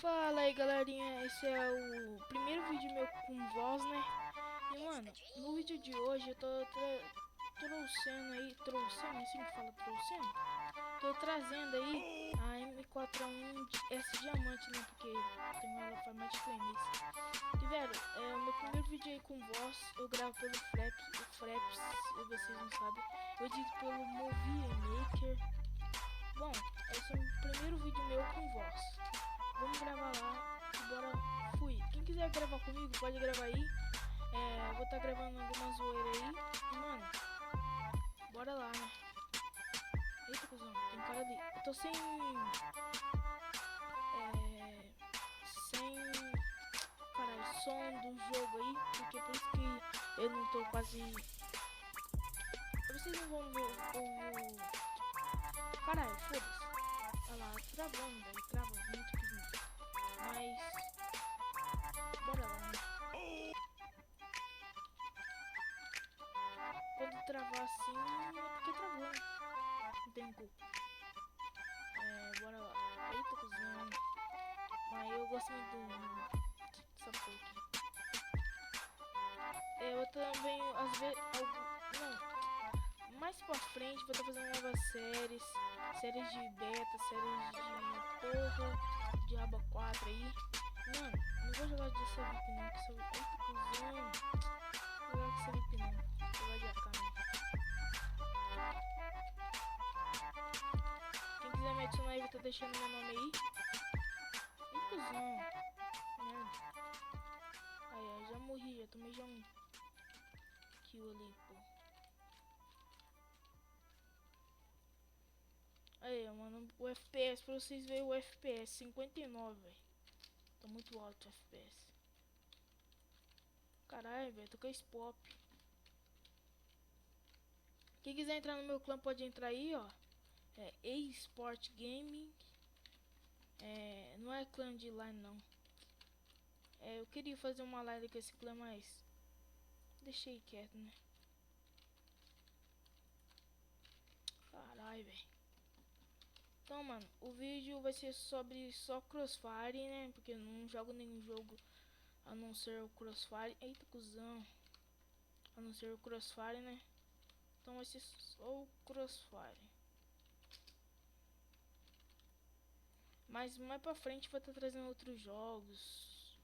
Fala aí galerinha, esse é o primeiro vídeo meu com voz, né? E mano, no vídeo de hoje eu tô trazendo aí a M4A1S Diamante, né? Porque tenho ela faz mais de 3 meses. E velho, é o meu primeiro vídeo aí com voz, eu gravo pelo Fraps, se vocês não sabem. Eu edito pelo Movie Maker. Bom, esse é o primeiro vídeo meu com voz. Vamos gravar lá e bora, fui. Quem quiser gravar comigo, pode gravar aí. Vou estar gravando alguma zoeira aí. E mano, bora lá, né? Eita, cuzão, tem cara ali. Eu tô sem som do jogo aí, porque por isso que eu não tô quase. Vocês não vão ver o. Caralho, foda-se. Olha lá, travando, velho. Trava muito que muito. Mas. Bora lá, né? Quando travar assim, é porque travou, né? Não tem culpa. Bora lá. Eita, cuzão. Mas eu gosto muito dessa porra aqui. Eu também, às vezes. Não. Mais pra frente, vou estar fazendo novas séries. Séries de beta, séries de porra, de aba 4 aí. Mano, não vou jogar dessa VIP não, que essa VIP. Eita, cuzão. Não vou jogar dessa VIP não. Vou jogar de AK mesmo. Quem quiser me adicionar aí, vou estar deixando meu nome aí. Eita, cuzão. Merda. Aí, já morri, já tomei já um kill ali, pô. Aí, mano, o FPS, pra vocês verem o FPS, 59, velho. Tá muito alto o FPS. Caralho, velho, tô com esse pop. Quem quiser entrar no meu clã pode entrar aí, ó. É eSport Gaming. Não é clã de line, não. Eu queria fazer uma live com esse clã, mas deixei quieto, né? Caralho, velho. Então, mano, o vídeo vai ser sobre só Crossfire, né? Porque eu não jogo nenhum jogo a não ser o Crossfire. Eita, cuzão. A não ser o Crossfire, né? Então vai ser só o Crossfire. Mas mais pra frente vai estar trazendo outros jogos.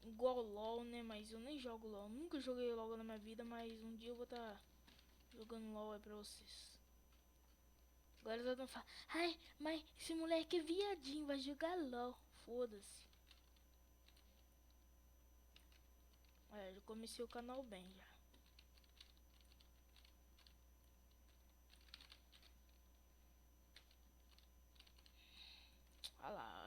Igual LOL, né? Mas eu nem jogo LOL. Nunca joguei LOL na minha vida, mas um dia eu vou estar jogando LOL aí pra vocês. Agora eles vão falar, ai, mas esse moleque é viadinho, vai jogar LOL. Foda-se. Já comecei o canal bem já. Olha lá.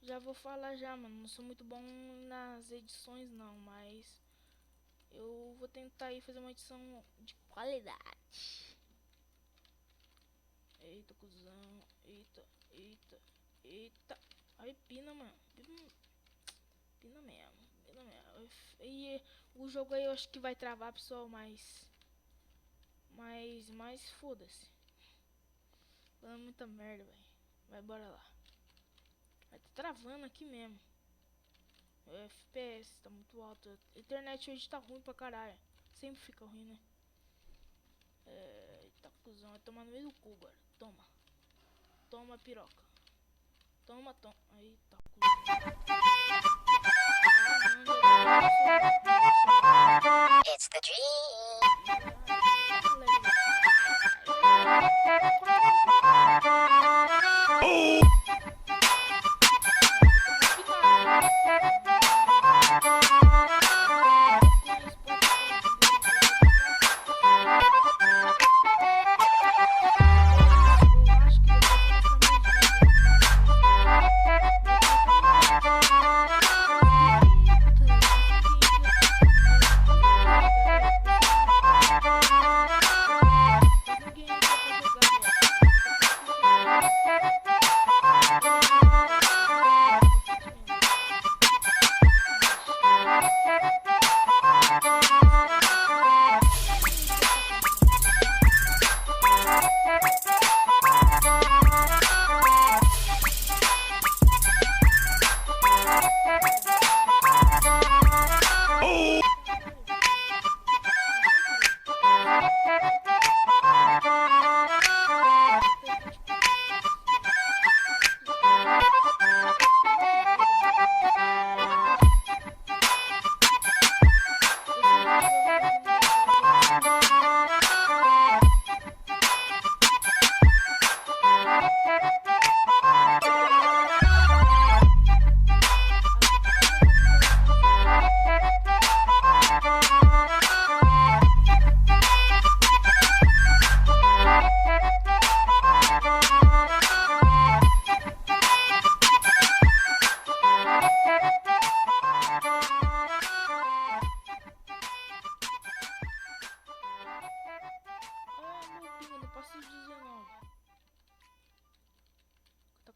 Já vou falar já, mano. Não sou muito bom nas edições não, mas eu vou tentar aí fazer uma edição de qualidade. Eita, cuzão. Eita, eita, eita. Aí pina, mano. Pina mesmo. Pina mesmo. E o jogo aí eu acho que vai travar, pessoal, mas foda-se. Falando muita merda, velho. Vai, bora lá. Vai tá travando aqui mesmo. O FPS tá muito alto. A internet hoje tá ruim pra caralho. Sempre fica ruim, né? Eita, cuzão. Vai tomar no meio do cu agora. Toma. Toma, piroca. Toma, toma. Aí, tá, It's the dream.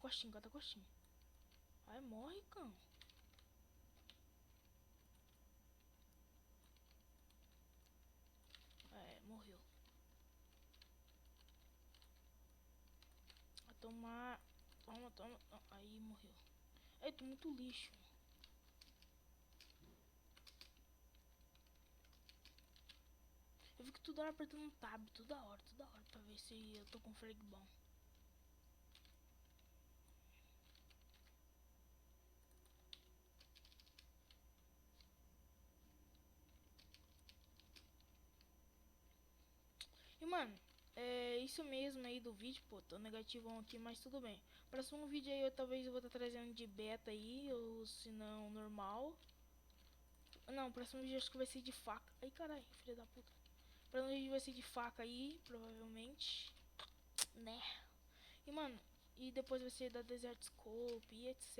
costinho, cata costinho. Ai, morre, cão. É, morreu. Vai tomar. Toma, toma. Aí, morreu. Ai, tô muito lixo. Eu fico toda hora apertando um tab, toda hora, pra ver se eu tô com frag bom. E mano, é isso mesmo aí do vídeo, pô, tô negativão aqui, mas tudo bem. Próximo vídeo aí talvez eu vou estar trazendo de beta aí, ou se não, normal. Não, próximo vídeo acho que vai ser de faca. Ai, caralho, filha da puta. Próximo vídeo vai ser de faca aí, provavelmente. Né? E mano, e depois vai ser da Desert Scope e etc.